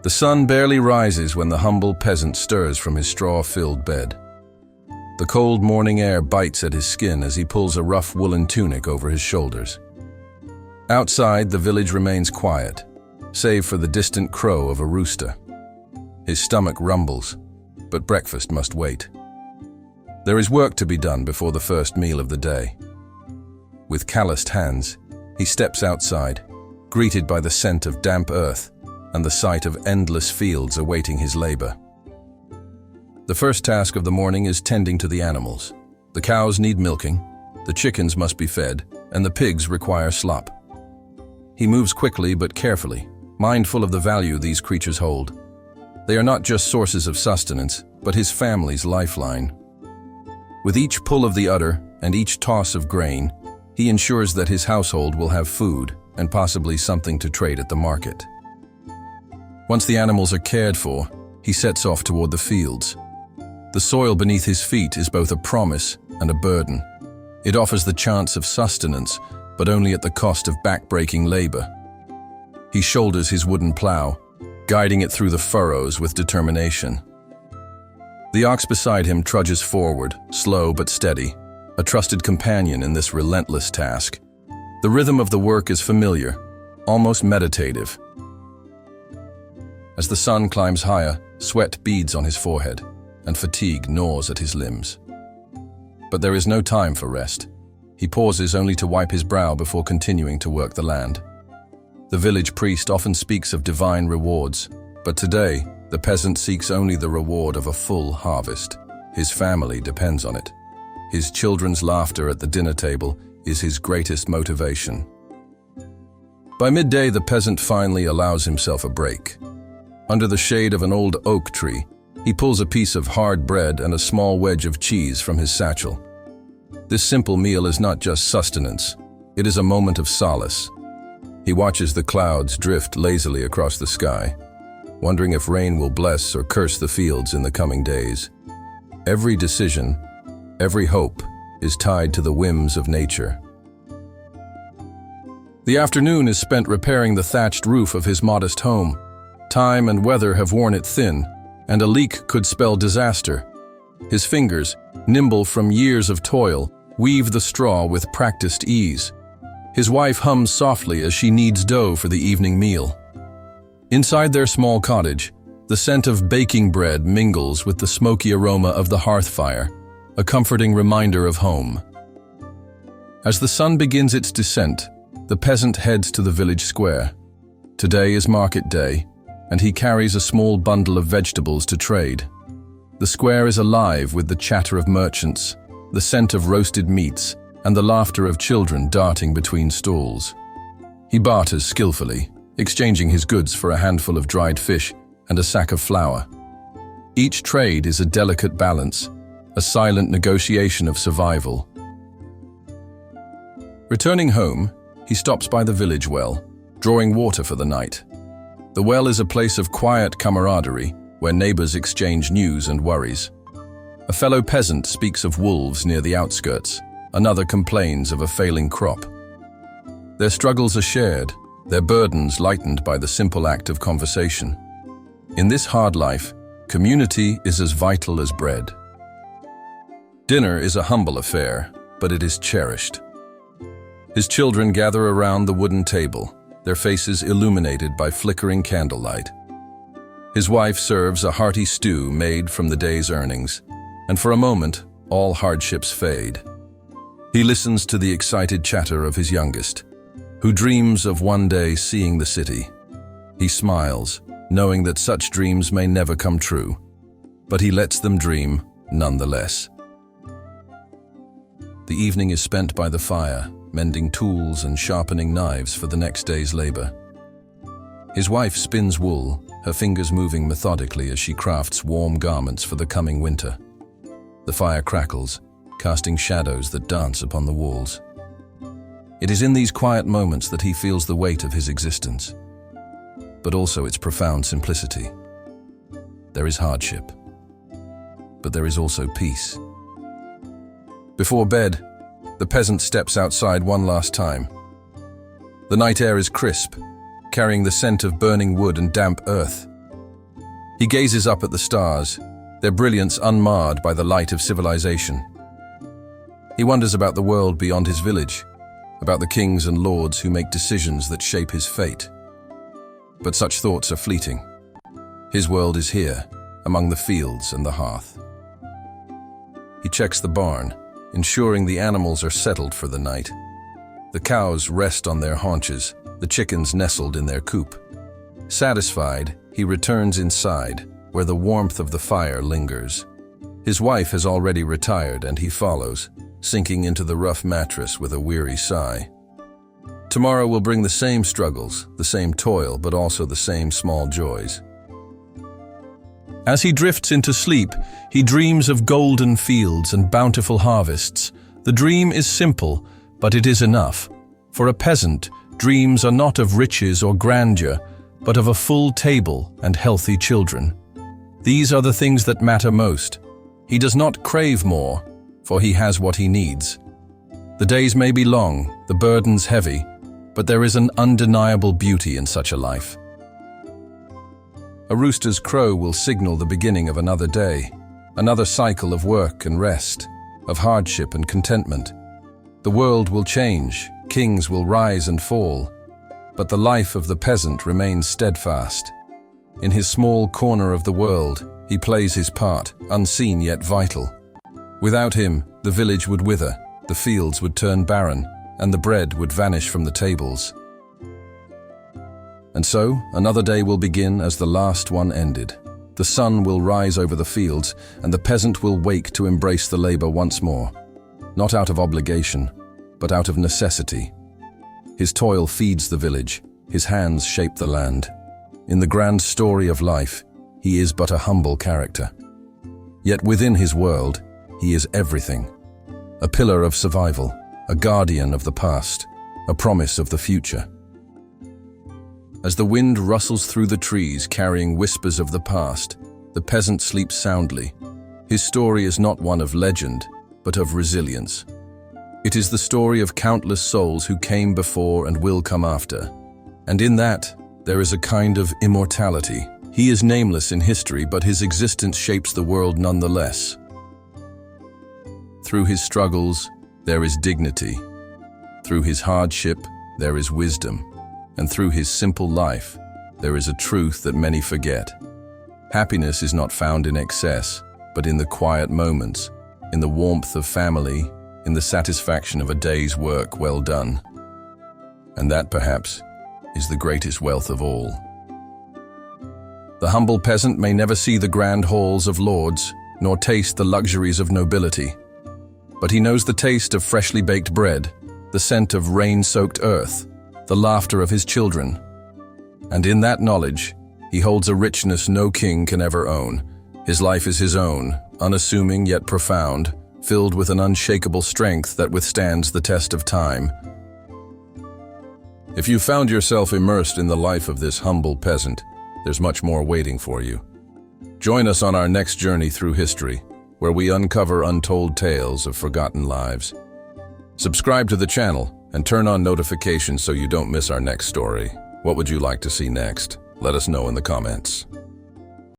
The sun barely rises when the humble peasant stirs from his straw-filled bed. The cold morning air bites at his skin as he pulls a rough woolen tunic over his shoulders. Outside, the village remains quiet, save for the distant crow of a rooster. His stomach rumbles, but breakfast must wait. There is work to be done before the first meal of the day. With calloused hands, he steps outside, greeted by the scent of damp earth and the sight of endless fields awaiting his labor. The first task of the morning is tending to the animals. The cows need milking, the chickens must be fed, and the pigs require slop. He moves quickly but carefully, mindful of the value these creatures hold. They are not just sources of sustenance, but his family's lifeline. With each pull of the udder and each toss of grain, he ensures that his household will have food and possibly something to trade at the market. Once the animals are cared for, he sets off toward the fields. The soil beneath his feet is both a promise and a burden. It offers the chance of sustenance, but only at the cost of backbreaking labor. He shoulders his wooden plow, guiding it through the furrows with determination. The ox beside him trudges forward, slow but steady, a trusted companion in this relentless task. The rhythm of the work is familiar, almost meditative. As the sun climbs higher, sweat beads on his forehead, and fatigue gnaws at his limbs. But there is no time for rest. He pauses only to wipe his brow before continuing to work the land. The village priest often speaks of divine rewards, but today, the peasant seeks only the reward of a full harvest. His family depends on it. His children's laughter at the dinner table is his greatest motivation. By midday, the peasant finally allows himself a break. Under the shade of an old oak tree, he pulls a piece of hard bread and a small wedge of cheese from his satchel. This simple meal is not just sustenance, it is a moment of solace. He watches the clouds drift lazily across the sky, wondering if rain will bless or curse the fields in the coming days. Every decision, every hope, is tied to the whims of nature. The afternoon is spent repairing the thatched roof of his modest home. Time and weather have worn it thin, and a leak could spell disaster. His fingers, nimble from years of toil, weave the straw with practiced ease. His wife hums softly as she kneads dough for the evening meal. Inside their small cottage, the scent of baking bread mingles with the smoky aroma of the hearth fire, a comforting reminder of home. As the sun begins its descent, the peasant heads to the village square. Today is market day, and he carries a small bundle of vegetables to trade. The square is alive with the chatter of merchants, the scent of roasted meats, and the laughter of children darting between stalls. He barters skillfully, exchanging his goods for a handful of dried fish and a sack of flour. Each trade is a delicate balance, a silent negotiation of survival. Returning home, he stops by the village well, drawing water for the night. The well is a place of quiet camaraderie, where neighbors exchange news and worries. A fellow peasant speaks of wolves near the outskirts, another complains of a failing crop. Their struggles are shared, their burdens lightened by the simple act of conversation. In this hard life, community is as vital as bread. Dinner is a humble affair, but it is cherished. His children gather around the wooden table, their faces illuminated by flickering candlelight. His wife serves a hearty stew made from the day's earnings, and for a moment, all hardships fade. He listens to the excited chatter of his youngest, who dreams of one day seeing the city. He smiles, knowing that such dreams may never come true, but he lets them dream nonetheless. The evening is spent by the fire, mending tools and sharpening knives for the next day's labor. His wife spins wool, her fingers moving methodically as she crafts warm garments for the coming winter. The fire crackles, casting shadows that dance upon the walls. It is in these quiet moments that he feels the weight of his existence, but also its profound simplicity. There is hardship, but there is also peace. Before bed, the peasant steps outside one last time. The night air is crisp, carrying the scent of burning wood and damp earth. He gazes up at the stars, their brilliance unmarred by the light of civilization. He wonders about the world beyond his village, about the kings and lords who make decisions that shape his fate. But such thoughts are fleeting. His world is here, among the fields and the hearth. He checks the barn, ensuring the animals are settled for the night. The cows rest on their haunches, the chickens nestled in their coop. Satisfied, he returns inside, where the warmth of the fire lingers. His wife has already retired, and he follows, sinking into the rough mattress with a weary sigh. Tomorrow will bring the same struggles, the same toil, but also the same small joys. As he drifts into sleep, he dreams of golden fields and bountiful harvests. The dream is simple, but it is enough. For a peasant, dreams are not of riches or grandeur, but of a full table and healthy children. These are the things that matter most. He does not crave more, for he has what he needs. The days may be long, the burdens heavy, but there is an undeniable beauty in such a life. A rooster's crow will signal the beginning of another day, another cycle of work and rest, of hardship and contentment. The world will change, kings will rise and fall, but the life of the peasant remains steadfast. In his small corner of the world, he plays his part, unseen yet vital. Without him, the village would wither, the fields would turn barren, and the bread would vanish from the tables. And so, another day will begin as the last one ended. The sun will rise over the fields, and the peasant will wake to embrace the labor once more. Not out of obligation, but out of necessity. His toil feeds the village, his hands shape the land. In the grand story of life, he is but a humble character. Yet within his world, he is everything. A pillar of survival, a guardian of the past, a promise of the future. As the wind rustles through the trees carrying whispers of the past, the peasant sleeps soundly. His story is not one of legend, but of resilience. It is the story of countless souls who came before and will come after. And in that, there is a kind of immortality. He is nameless in history, but his existence shapes the world nonetheless. Through his struggles, there is dignity. Through his hardship, there is wisdom. And through his simple life, there is a truth that many forget. Happiness is not found in excess, but in the quiet moments, in the warmth of family, in the satisfaction of a day's work well done. And that, perhaps, is the greatest wealth of all. The humble peasant may never see the grand halls of lords, nor taste the luxuries of nobility. But he knows the taste of freshly baked bread, the scent of rain-soaked earth, the laughter of his children. And in that knowledge, he holds a richness no king can ever own. His life is his own, unassuming yet profound, filled with an unshakable strength that withstands the test of time. If you found yourself immersed in the life of this humble peasant, there's much more waiting for you. Join us on our next journey through history, where we uncover untold tales of forgotten lives. Subscribe to the channel and turn on notifications so you don't miss our next story. What would you like to see next? Let us know in the comments.